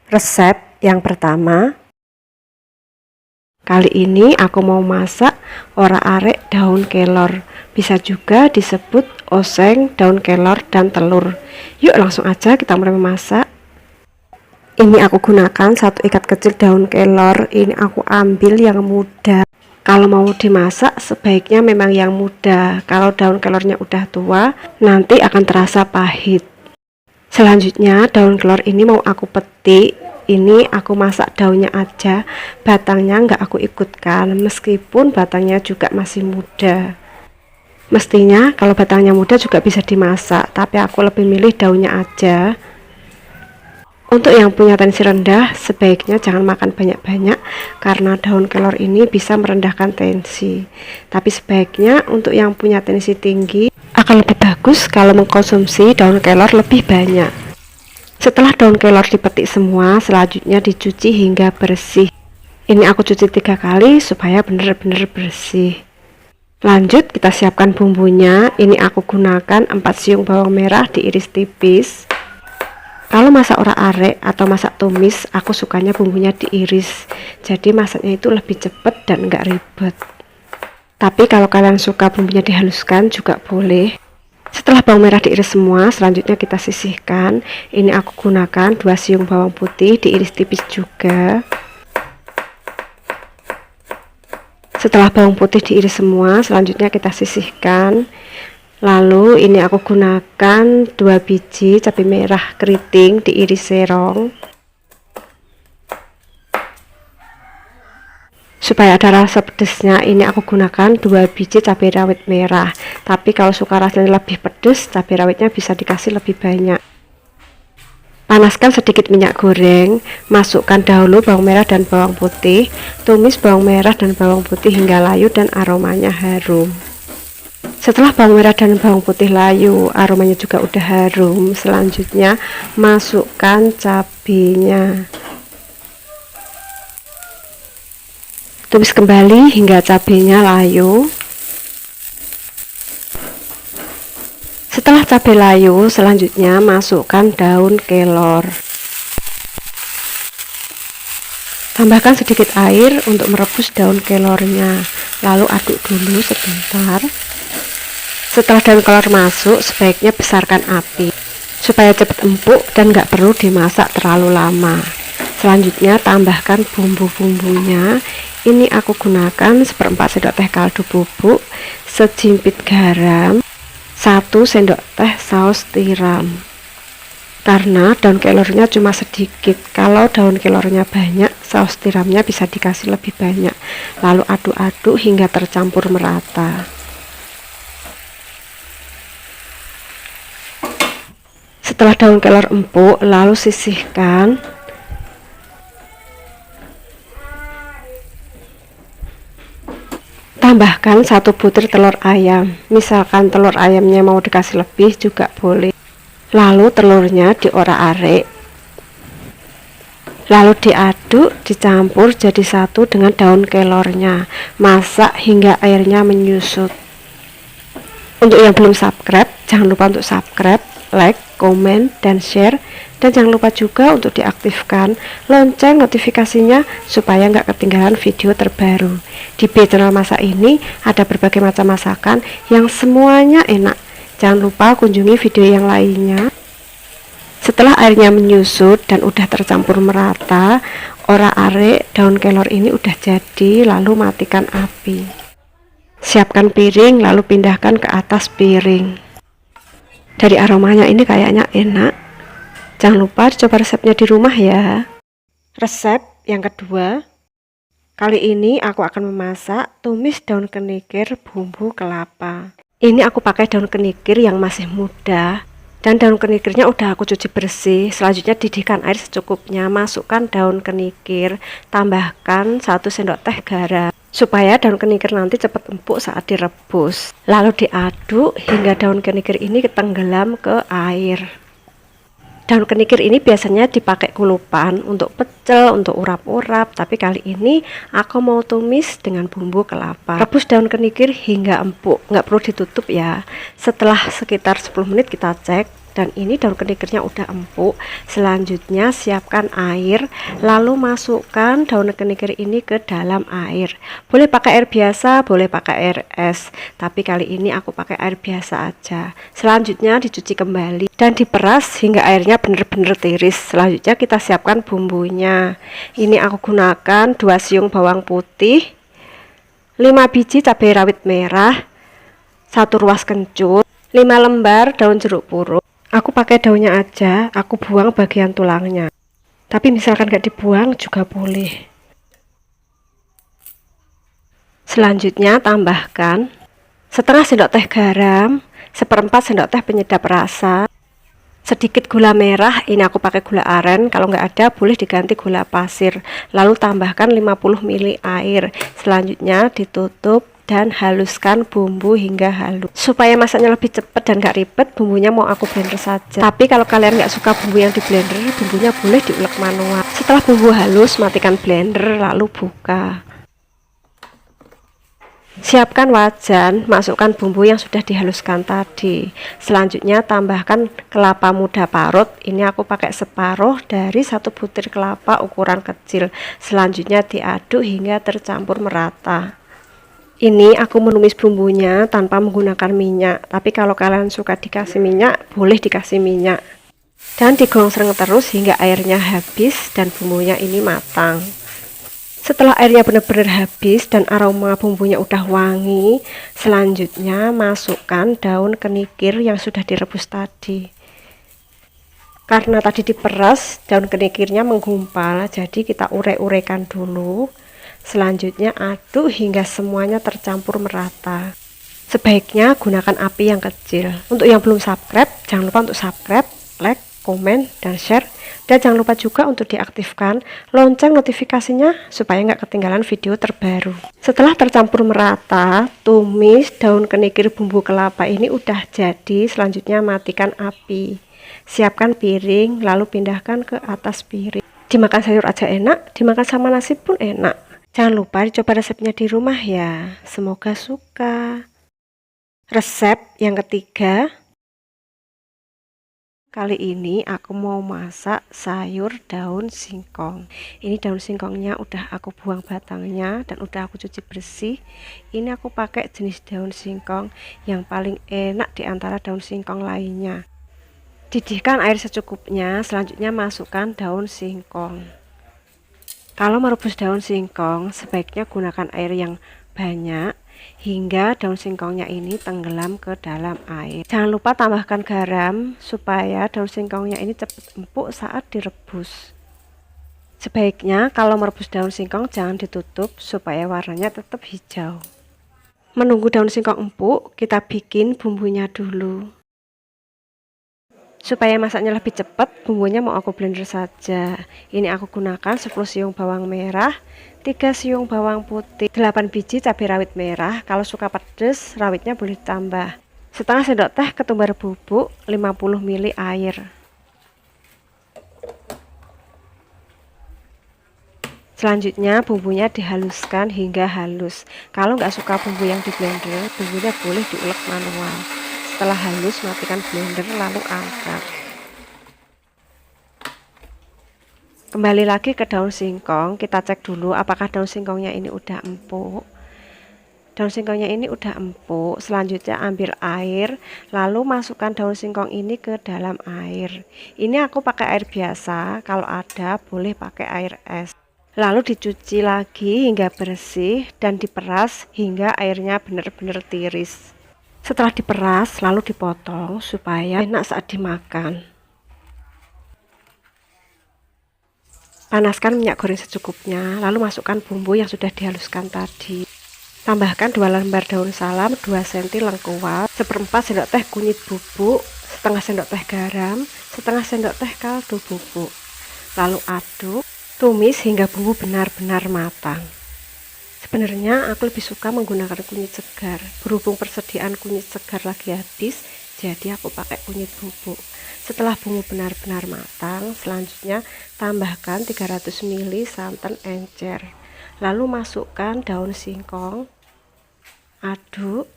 Resep yang pertama, kali ini aku mau masak orak-arik daun kelor. Bisa juga disebut oseng, daun kelor, dan telur. Yuk langsung aja kita mulai memasak. Ini aku gunakan satu ikat kecil daun kelor. Ini aku ambil yang muda. Kalau mau dimasak sebaiknya memang yang muda. Kalau daun kelornya udah tua, nanti akan terasa pahit. Selanjutnya daun kelor ini mau aku petik. Ini aku masak daunnya aja, batangnya nggak aku ikutkan, meskipun batangnya juga masih muda. Mestinya kalau batangnya muda juga bisa dimasak, tapi aku lebih milih daunnya aja. Untuk yang punya tensi rendah, sebaiknya jangan makan banyak-banyak karena daun kelor ini bisa merendahkan tensi. Tapi sebaiknya untuk yang punya tensi tinggi, akan lebih bagus kalau mengkonsumsi daun kelor lebih banyak. Setelah daun kelor dipetik semua, selanjutnya dicuci hingga bersih. Ini aku cuci 3 kali supaya benar-benar bersih. Lanjut kita siapkan bumbunya. Ini aku gunakan 4 siung bawang merah diiris tipis. Kalau masak orak-arik atau masak tumis, aku sukanya bumbunya diiris. Jadi masaknya itu lebih cepat dan enggak ribet. Tapi kalau kalian suka bumbunya dihaluskan juga boleh. Setelah bawang merah diiris semua, selanjutnya kita sisihkan. Ini aku gunakan 2 siung bawang putih diiris tipis juga. Setelah bawang putih diiris semua, selanjutnya kita sisihkan. Lalu ini aku gunakan 2 biji cabai merah keriting diiris serong. Supaya ada rasa pedesnya, ini aku gunakan 2 biji cabai rawit merah. Tapi kalau suka rasanya lebih pedas, cabai rawitnya bisa dikasih lebih banyak. Panaskan sedikit minyak goreng, masukkan dahulu bawang merah dan bawang putih. Tumis bawang merah dan bawang putih hingga layu dan aromanya harum. Setelah bawang merah dan bawang putih layu, aromanya juga udah harum. Selanjutnya masukkan cabenya. Tumis kembali hingga cabenya layu. Setelah cabai layu, selanjutnya masukkan daun kelor. Tambahkan sedikit air untuk merebus daun kelornya. Lalu aduk dulu sebentar. Setelah daun kelor masuk, sebaiknya besarkan api supaya cepat empuk dan nggak perlu dimasak terlalu lama. Selanjutnya tambahkan bumbu-bumbunya. Ini aku gunakan 1/4 sendok teh kaldu bubuk, sejimpit garam, 1 sendok teh saus tiram. Karena daun kelornya cuma sedikit, kalau daun kelornya banyak, saus tiramnya bisa dikasih lebih banyak. Lalu aduk-aduk hingga tercampur merata. Setelah daun kelor empuk, lalu sisihkan. Tambahkan 1 butir telur ayam. Misalkan telur ayamnya mau dikasih lebih juga boleh. Lalu telurnya diorak-arik. Lalu diaduk, dicampur jadi satu dengan daun kelornya. Masak hingga airnya menyusut. Untuk yang belum subscribe, jangan lupa untuk subscribe, like, komen, dan share. Dan jangan lupa juga untuk diaktifkan lonceng notifikasinya supaya nggak ketinggalan video terbaru. Di channel masak ini ada berbagai macam masakan yang semuanya enak. Jangan lupa kunjungi video yang lainnya. Setelah airnya menyusut dan udah tercampur merata, orak-arik daun kelor ini udah jadi. Lalu matikan api. Siapkan piring lalu pindahkan ke atas piring. Dari aromanya ini kayaknya enak. Jangan lupa coba resepnya di rumah ya. Resep yang kedua, kali ini aku akan memasak tumis daun kenikir bumbu kelapa. Ini aku pakai daun kenikir yang masih muda. Dan daun kenikirnya udah aku cuci bersih. Selanjutnya didihkan air secukupnya. Masukkan daun kenikir, tambahkan 1 sendok teh garam supaya daun kenikir nanti cepat empuk saat direbus. Lalu diaduk hingga daun kenikir ini tenggelam ke air. Daun kenikir ini biasanya dipakai kulupan untuk pecel, untuk urap-urap, tapi kali ini aku mau tumis dengan bumbu kelapa. Rebus daun kenikir hingga empuk, nggak perlu ditutup ya. Setelah sekitar 10 menit kita cek. Dan ini daun kenikirnya udah empuk. Selanjutnya siapkan air, lalu masukkan daun kenikir ini ke dalam air. Boleh pakai air biasa, boleh pakai air es, tapi kali ini aku pakai air biasa aja. Selanjutnya dicuci kembali dan diperas hingga airnya benar-benar tiris. Selanjutnya kita siapkan bumbunya. Ini aku gunakan 2 siung bawang putih, 5 biji cabai rawit merah, 1 ruas kencur, 5 lembar daun jeruk purut. Aku pakai daunnya aja, aku buang bagian tulangnya. Tapi misalkan gak dibuang juga boleh. Selanjutnya tambahkan setengah sendok teh garam, 1/4 sendok teh penyedap rasa, sedikit gula merah. Ini aku pakai gula aren, kalau nggak ada boleh diganti gula pasir. Lalu tambahkan 50 ml air. Selanjutnya ditutup dan haluskan bumbu hingga halus. Supaya masaknya lebih cepat dan gak ribet, bumbunya mau aku blender saja. Tapi kalau kalian gak suka bumbu yang di blender, bumbunya boleh diulek manual. Setelah bumbu halus, matikan blender lalu buka. Siapkan wajan, masukkan bumbu yang sudah dihaluskan tadi. Selanjutnya tambahkan kelapa muda parut. Ini aku pakai separuh dari 1 butir kelapa ukuran kecil. Selanjutnya diaduk hingga tercampur merata. Ini aku menumis bumbunya tanpa menggunakan minyak, tapi kalau kalian suka dikasih minyak, boleh dikasih minyak. Dan digongsreng terus hingga airnya habis dan bumbunya ini matang. Setelah airnya benar-benar habis dan aroma bumbunya udah wangi, selanjutnya masukkan daun kenikir yang sudah direbus tadi. Karena tadi diperas, daun kenikirnya menggumpal, jadi kita urek-urekan dulu. Selanjutnya aduk hingga semuanya tercampur merata. Sebaiknya gunakan api yang kecil. Untuk yang belum subscribe, jangan lupa untuk subscribe, like, komen, dan share. Dan jangan lupa juga untuk diaktifkan lonceng notifikasinya supaya nggak ketinggalan video terbaru. Setelah tercampur merata, tumis daun kenikir bumbu kelapa ini udah jadi. Selanjutnya matikan api. Siapkan piring, lalu pindahkan ke atas piring. Dimakan sayur aja enak, dimakan sama nasi pun enak. Jangan lupa dicoba resepnya di rumah ya. Semoga suka. Resep yang ketiga. Kali ini aku mau masak sayur daun singkong. Ini daun singkongnya udah aku buang batangnya dan udah aku cuci bersih. Ini aku pakai jenis daun singkong yang paling enak di antara daun singkong lainnya. Didihkan air secukupnya, selanjutnya masukkan daun singkong. Kalau merebus daun singkong, sebaiknya gunakan air yang banyak hingga daun singkongnya ini tenggelam ke dalam air. Jangan lupa tambahkan garam supaya daun singkongnya ini cepat empuk saat direbus. Sebaiknya kalau merebus daun singkong jangan ditutup supaya warnanya tetap hijau. Menunggu daun singkong empuk, kita bikin bumbunya dulu. Supaya masaknya lebih cepat, bumbunya mau aku blender saja. Ini aku gunakan 10 siung bawang merah, 3 siung bawang putih, 8 biji cabai rawit merah. Kalau suka pedas, rawitnya boleh tambah. Setengah sendok teh ketumbar bubuk, 50 ml air. Selanjutnya bumbunya dihaluskan hingga halus. Kalau nggak suka bumbu yang di blender, bumbunya boleh diulek manual. Setelah halus, matikan blender lalu angkat. Kembali lagi ke daun singkong, kita cek dulu apakah daun singkongnya ini udah empuk. Daun singkongnya ini udah empuk. Selanjutnya ambil air, lalu masukkan daun singkong ini ke dalam air. Ini aku pakai air biasa, kalau ada boleh pakai air es. Lalu dicuci lagi hingga bersih dan diperas hingga airnya benar-benar tiris. Setelah diperas, lalu dipotong supaya enak saat dimakan. Panaskan minyak goreng secukupnya, lalu masukkan bumbu yang sudah dihaluskan tadi. Tambahkan 2 lembar daun salam, 2 cm lengkuas, 1/4 sendok teh kunyit bubuk, setengah sendok teh garam, setengah sendok teh kaldu bubuk. Lalu aduk, tumis hingga bumbu benar-benar matang. Sebenarnya aku lebih suka menggunakan kunyit segar. Berhubung persediaan kunyit segar lagi habis, jadi aku pakai kunyit bubuk. Setelah bumbu benar-benar matang, selanjutnya tambahkan 300 ml santan encer. Lalu masukkan daun singkong, aduk.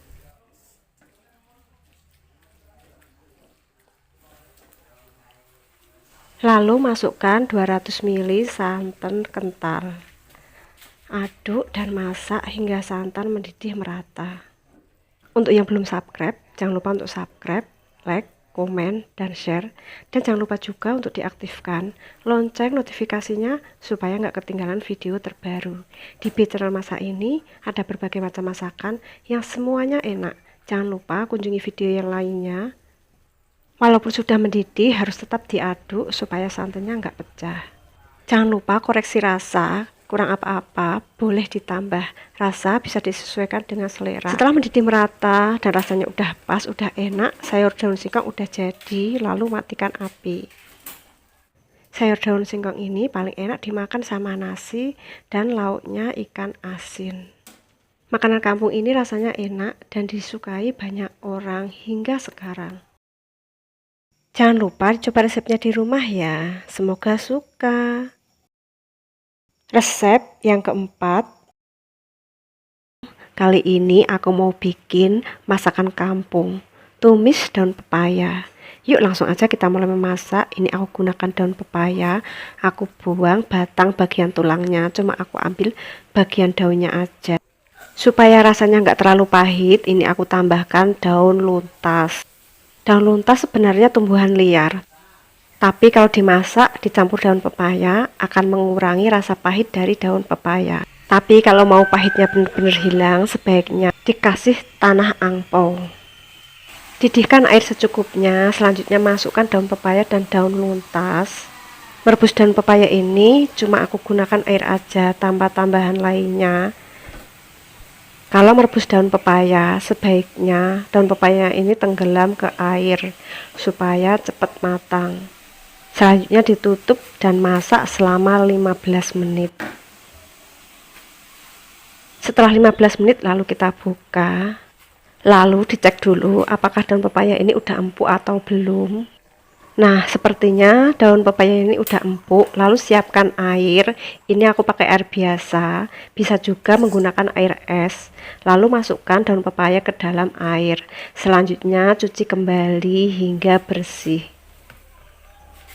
Lalu masukkan 200 ml santan kental. Aduk dan masak hingga santan mendidih merata. Untuk yang belum subscribe, jangan lupa untuk subscribe, like, komen, dan share. Dan jangan lupa juga untuk diaktifkan lonceng notifikasinya supaya nggak ketinggalan video terbaru. Di channel masak ini ada berbagai macam masakan yang semuanya enak. Jangan lupa kunjungi video yang lainnya. Walaupun sudah mendidih, harus tetap diaduk supaya santannya nggak pecah. Jangan lupa koreksi rasa. Kurang apa-apa, boleh ditambah. Rasa bisa disesuaikan dengan selera. Setelah mendidih merata dan rasanya udah pas, udah enak, sayur daun singkong udah jadi, lalu matikan api. Sayur daun singkong ini paling enak dimakan sama nasi dan lauknya ikan asin. Makanan kampung ini rasanya enak dan disukai banyak orang hingga sekarang. Jangan lupa coba resepnya di rumah ya. Semoga suka. Resep yang keempat, kali ini aku mau bikin masakan kampung, tumis daun pepaya. Yuk langsung aja kita mulai memasak. Ini aku gunakan daun pepaya, aku buang batang bagian tulangnya, cuma aku ambil bagian daunnya aja. Supaya rasanya nggak terlalu pahit, ini aku tambahkan daun luntas. Daun luntas sebenarnya tumbuhan liar. Tapi kalau dimasak dicampur daun pepaya akan mengurangi rasa pahit dari daun pepaya. Tapi kalau mau pahitnya benar-benar hilang, sebaiknya dikasih tanah angpau. Didihkan air secukupnya, selanjutnya masukkan daun pepaya dan daun luntas. Merebus daun pepaya ini cuma aku gunakan air aja tanpa tambahan lainnya. Kalau merebus daun pepaya, sebaiknya daun pepaya ini tenggelam ke air supaya cepat matang. Selanjutnya ditutup dan masak selama 15 menit. Setelah 15 menit lalu kita buka. Lalu dicek dulu apakah daun pepaya ini udah empuk atau belum. Nah, sepertinya daun pepaya ini udah empuk. Lalu siapkan air. Ini aku pakai air biasa. Bisa juga menggunakan air es. Lalu masukkan daun pepaya ke dalam air. Selanjutnya cuci kembali hingga bersih.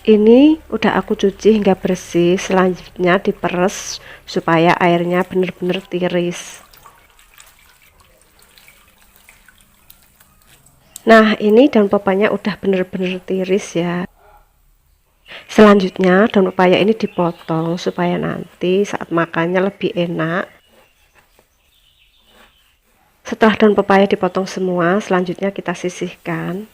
Ini udah aku cuci hingga bersih. Selanjutnya diperes supaya airnya benar-benar tiris. Nah, ini daun pepayanya udah benar-benar tiris ya. Selanjutnya daun pepaya ini dipotong supaya nanti saat makannya lebih enak. Setelah daun pepaya dipotong semua, selanjutnya kita sisihkan.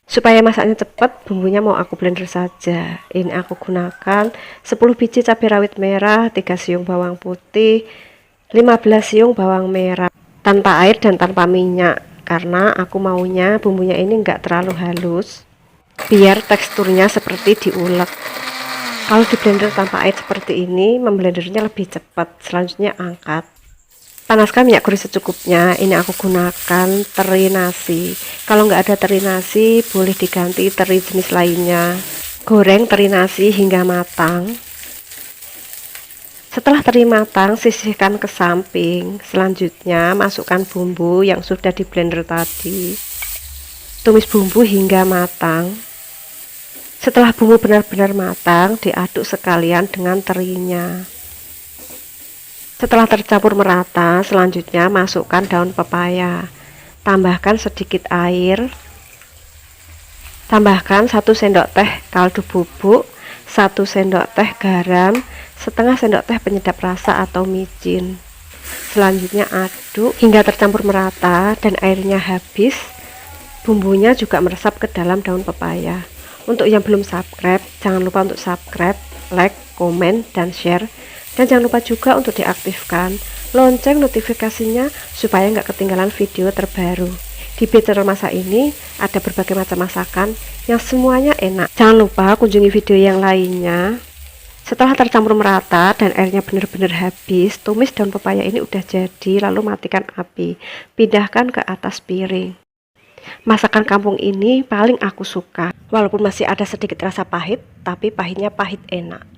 Supaya masaknya cepat, bumbunya mau aku blender saja. Ini aku gunakan 10 biji cabai rawit merah, 3 siung bawang putih, 15 siung bawang merah, tanpa air dan tanpa minyak, karena aku maunya bumbunya ini enggak terlalu halus, biar teksturnya seperti diulek. Kalau di blender tanpa air seperti ini, memblendernya lebih cepat. Selanjutnya angkat. Panaskan minyak goreng secukupnya. Ini aku gunakan teri nasi. Kalau nggak ada teri nasi, boleh diganti teri jenis lainnya. Goreng teri nasi hingga matang. Setelah teri matang, sisihkan ke samping. Selanjutnya masukkan bumbu yang sudah di blender tadi. Tumis bumbu hingga matang. Setelah bumbu benar-benar matang, diaduk sekalian dengan terinya. Setelah tercampur merata, selanjutnya masukkan daun pepaya. Tambahkan sedikit air. Tambahkan 1 sendok teh kaldu bubuk, 1 sendok teh garam, setengah sendok teh penyedap rasa atau micin. Selanjutnya aduk hingga tercampur merata dan airnya habis. Bumbunya juga meresap ke dalam daun pepaya. Untuk yang belum subscribe, jangan lupa untuk subscribe, like, komen, dan share. Dan jangan lupa juga untuk diaktifkan lonceng notifikasinya supaya nggak ketinggalan video terbaru. Di channel masak ini ada berbagai macam masakan yang semuanya enak. Jangan lupa kunjungi video yang lainnya. Setelah tercampur merata dan airnya benar-benar habis, tumis daun pepaya ini udah jadi, lalu matikan api. Pindahkan ke atas piring. Masakan kampung ini paling aku suka. Walaupun masih ada sedikit rasa pahit, tapi pahitnya pahit enak.